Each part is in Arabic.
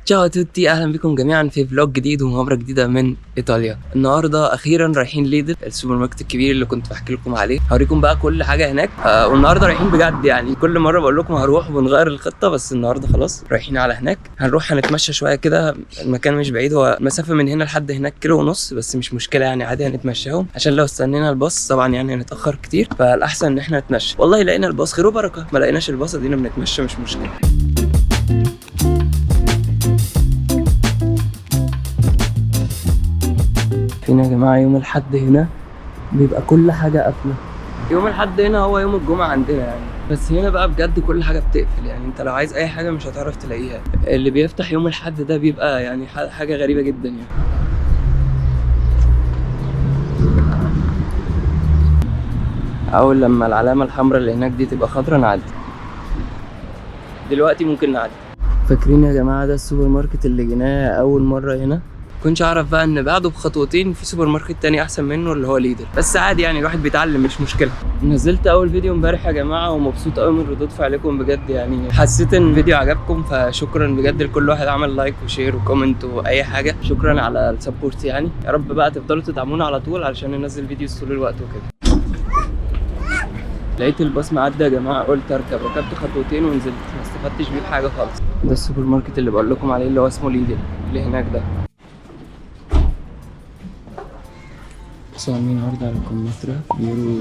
تشاو توتي، اهلا بكم جميعا في فلوج جديد ومغامره جديده من ايطاليا. النهارده اخيرا رايحين ليدل، السوبر ماركت الكبير اللي كنت بحكي لكم عليه. هوريكم بقى كل حاجه هناك. والنهارده رايحين بجد، يعني كل مره بقول لكم هروح وبنغير الخطه، بس النهارده خلاص رايحين على هناك. هنروح هنتمشى شويه كده، المكان مش بعيد، هو مسافه من هنا لحد هناك 1.5 كيلو، بس مش مشكله يعني، عادي هنتمشاهم عشان لو استنينا الباص طبعا يعني هنتاخر كتير، فالاحسن ان احنا نتمشى. والله لقينا الباص خير وبركه، ما لقيناش الباص ادينا بنتمشى مش مشكله. هنا يا جماعه يوم الحد هنا بيبقى كل حاجه قافله. يوم الحد هنا هو يوم الجمعه عندنا يعني، بس هنا بقى بجد كل حاجه بتقفل، يعني انت لو عايز اي حاجه مش هتعرف تلاقيها. اللي بيفتح يوم الحد ده بيبقى يعني حاجه غريبه جدا يعني. اول لما العلامه الحمراء اللي هناك دي تبقى خضراء نعدي. دلوقتي ممكن نعدي. فاكرين يا جماعه ده السوبر ماركت اللي جيناه اول مره هنا؟ كنتش اعرف بقى ان بعده بخطوتين في سوبر ماركت تاني احسن منه اللي هو ليدل، بس عادي يعني الواحد بيتعلم مش مشكله. نزلت اول فيديو امبارح يا جماعه ومبسوط قوي من ردود فعلكم بجد، يعني حسيت ان الفيديو عجبكم، فشكرا بجد لكل واحد عمل لايك وشير وكومنت واي حاجه. شكرا على السبورت يعني، يا رب بقى تفضلوا تدعمونا على طول علشان ننزل فيديوز طول الوقت وكده. لقيت الباص معدي يا جماعه، قلت اركب، ركبت خطوتين ونزلت، ما استفدتش بيه بحاجه خالص. ده السوبر ماركت اللي بقول لكم عليه اللي هو اسمه ليدل اللي هناك ده. بصوا عاملين عرض على الكمثرى بيورو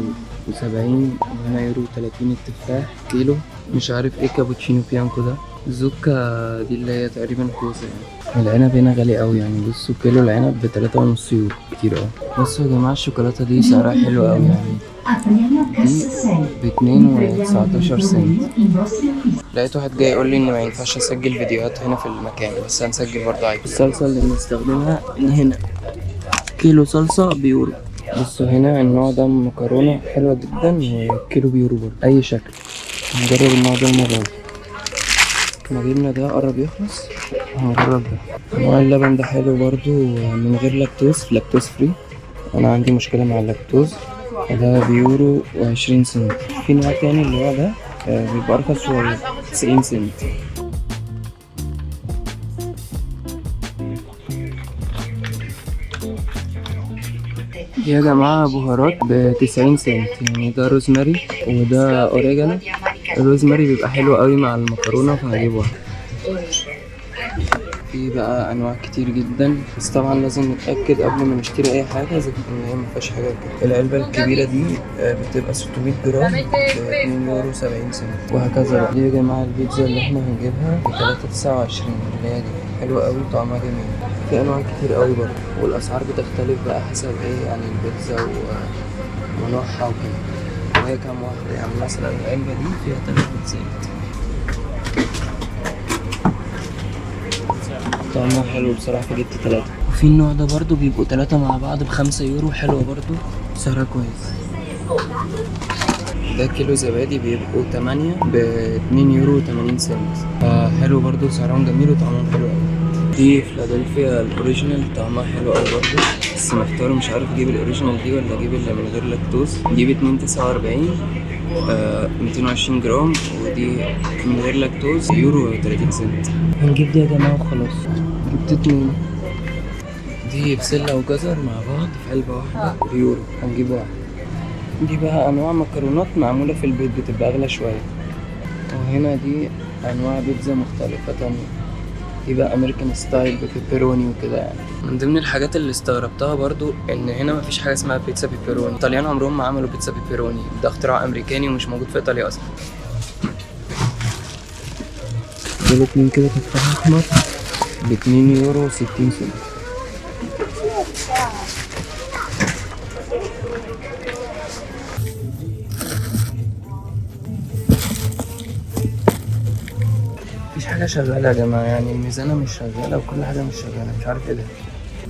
70 وهنا يورو 30 التفاح كيلو. مش عارف ايه كابوتشينو بيانكو ده. الزوكا دي اللي هي تقريبا كوسه يعني. العنب هنا غالي قوي يعني، بصوا كيلو العنب ب3.5 يورو، كتير قوي. بصوا يا جماعه الشوكولاته دي سعرها حلو قوي يعني، دي ب2.19 سنت. لقيت واحد جاي يقول لي ان ما ينفعش اسجل فيديوهات هنا في المكان، بس هنسجل برضه عادي. الصلصه اللي بنستخدمها ان هنا كيلو صلصه بيورو. بصوا هنا النوع ده مكرونه حلوه جدا وكيلو بيورو برضه اي شكل. هنجرب النوع ده المره دي. احنا جبنا ده قرب يخلص، هنجرب ده. نوع اللبن ده حلو برضه من غير لاكتوز فري، انا عندي مشكله مع اللاكتوز. ده بيورو و20 سنت. في نوع تاني اللي هو ده بيبقى ارخص شويه 90 سنت. يا جماعة بهارات ب90 سنت، يعني ده روزماري وده اوريجانو. الروزماري بيبقى حلو قوي مع المكرونة فهجيب واحد. في بقى انواع كتير جدا، بس طبعا لازم نتاكد قبل ما نشتري اي حاجه اذا ان هي مفيهاش حاجه كده. العلبه الكبيره دي بتبقى 600 جرام ب2 يورو 70 سنت، وهكذا بقى. دي يا جماعه البيتزا اللي احنا هنجيبها ب3.29 اللي هي دي، حلوه قوي طعمها جميل. في انواع كتير قوي برضه، والاسعار بتختلف بقى حسب ايه يعني البيتزا ونوعها وكده. وهي كام واحده يعني، مثلا العلبه دي فيها 3 بيتزات. طعمها حلو بصراحة، فجبت 3. وفي النوع ده برضو بيبقوا 3 مع بعض ب5 يورو، حلوة برضو سعرها كويس. ده كيلو زبادي بيبقوا 8 ب2 يورو 80 سنت، فحلو برضو سعرهم جميل وطعمهم حلو اوي. دي فلادلفيا الاوريجينال، طعمها حلو اوي برضو، بس محتار مش عارف اجيب الاوريجينال دي ولا اجيب اللي من غير لاكتوز. دي ب2.49 220 جرام، ودي من غير لاكتوز يورو 30 سنت. هنجيب دي يا جماعة وخلاص. جبت 2. دي بسلة وجزر مع بعض في علبة واحدة بيورو، هنجيب واحد. دي بقى أنواع مكرونات معمولة في البيت بتبقى أغلى شوية. وهنا دي أنواع بيتزا مختلفة تانية، دي بقى أمريكان ستايل ببيبروني وكده يعني. من ضمن الحاجات اللي استغربتها برضو إن هنا مفيش حاجة اسمها بيتزا بيبروني. الطليان عمرهم ما عملوا بيتزا بيبروني، ده اختراع أمريكاني ومش موجود في إيطاليا أصلا. دول 2 كده تفاح أحمر ب2 يورو 60 سنت. مفيش حاجة شغالة يا جماعة، يعني الميزانة مش شغالة وكل حاجة مش شغالة، مش عارف ايه ده.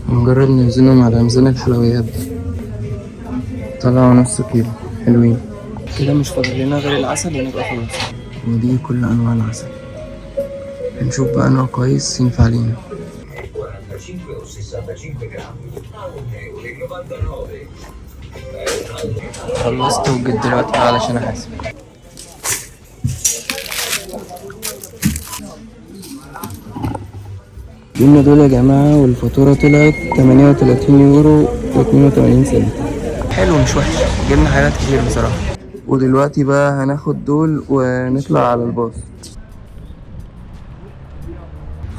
نجرب نوزنهم على ميزان الحلويات ده، طلعوا نص كيلو حلوين كده. مش فاضل لنا غير العسل ونبقى خلاص. ودي كل أنواع العسل، هنشوف بقى نوع كويس ينفع لينا. خلصت وجيت دلوقتي بقى علشان أحاسب. جبنا دول يا جماعة والفاتورة طلعت 38 يورو و82 سنت. حلو مش وحش، جبنا حاجات كتير بصراحة. ودلوقتي بقى هناخد دول ونطلع على الباص.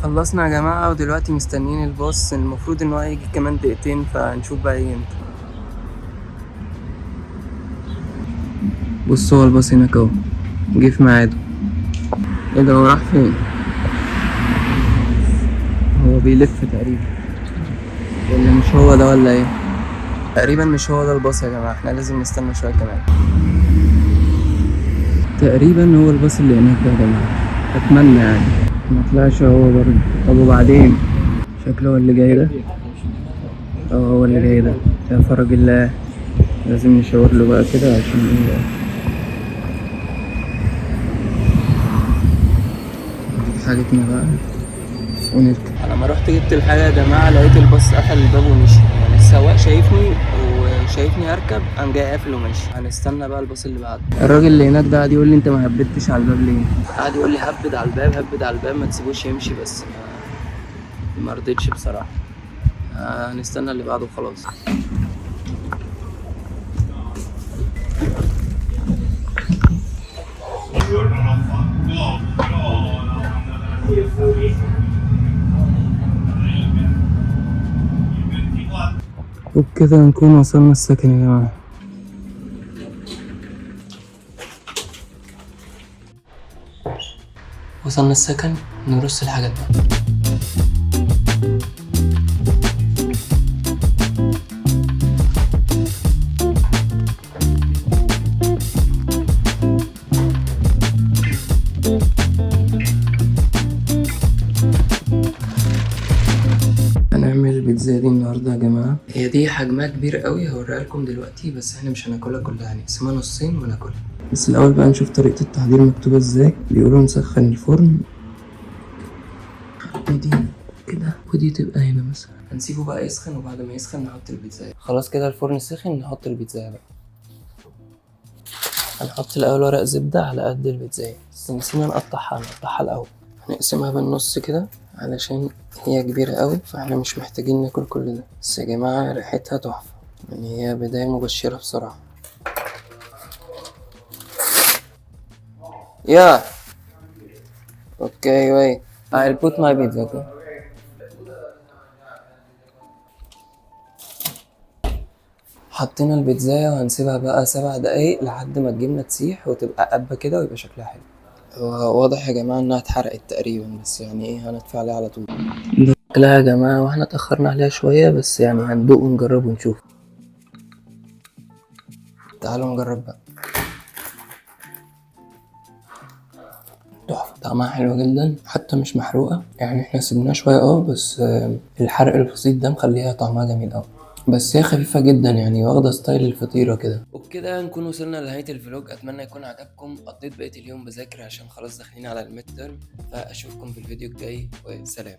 خلصنا يا جماعة ودلوقتي مستنيين الباص، المفروض ان هو هيجي كمان دقيقتين، فهنشوف بقى ايه امتى. بصوا هو الباص هناك اهو، جه في ميعاده. ايه ده، هو راح فين؟ هو بيلف تقريبا، ولا مش هو ده ولا ايه؟ تقريبا مش هو ده الباص يا جماعة، احنا لازم نستنى شوية كمان. تقريبا هو الباص اللي هناك ده يا جماعة، اتمنى يعني ما طلعش هو برضه. طب وبعدين؟ شكله هو اللي جاي ده. هو اللي جاي ده، يا فرج الله. لازم نشاور له بقى كده عشان ايه، نجيب حاجتنا بقى ونركب. على ما رحت جبت الحاجة يا جماعة لقيت الباص قفل الباب ومشي، يعني السواق شايفني وشايفني هركب قام جاي قافل ومشي. هنستنى بقى الباص اللي بعده. الراجل اللي هناك ده قاعد يقول لي انت ما هبدتش على الباب ليه؟ قاعد يقول لي هبد على الباب، هبد على الباب، ما تسيبوش يمشي، بس ما رضيتش بصراحة. هنستنى اللي بعده خلاص. وبكده نكون وصلنا السكن يا جماعة. وصلنا السكن، نرص الحاجات بقى. هنعمل البيتزا دي النهارده يا جماعه. هي دي حجمها كبير قوي، هوريها لكم دلوقتي، بس احنا مش هناكلها كلها، هنقسمها نصين وناكلها. بس الاول بقى نشوف طريقه التحضير مكتوبه ازاي. بيقولوا نسخن الفرن ودي كده، ودي تبقى هنا مثلا. هنسيبه بقى يسخن، وبعد ما يسخن نحط البيتزا. خلاص كده الفرن سخن، نحط البيتزا بقى. هنحط الاول ورق زبده على قد البيتزا، بس نسينا نقطعها الاول. هنقسمها بالنص كده علشان هي كبيرة قوي، فاحنا مش محتاجين ناكل كل ده. بس يا جماعة ريحتها تحفة، يعني هي بداية مبشرة بصراحة. يا اوكي wait I'll put my pizza okay. حطينا البيتزا وهنسيبها بقى 7 دقايق لحد ما الجبنة تسيح وتبقى قبة كده ويبقى شكلها حلو. هو واضح يا جماعة انها اتحرقت تقريبا، بس يعني ايه هندفع عليها على طول. لا يا جماعة، واحنا اتأخرنا عليها شوية، بس يعني هندوق ونجرب ونشوف. تعالوا نجرب بقى. تحفة، طعمها حلو جدا، حتى مش محروقة، يعني احنا سيبناها شوية بس الحرق البسيط ده مخليها طعمها جميل اوي. بس هي خفيفة جدا، يعني واخدة ستايل الفطيرة كده. وبكده نكون وصلنا لنهاية الفلوج، اتمنى يكون عجبكم. قضيت بقية اليوم بذاكر عشان خلاص داخلين على الميد ترم، فاشوفكم في الفيديو الجاي وسلام.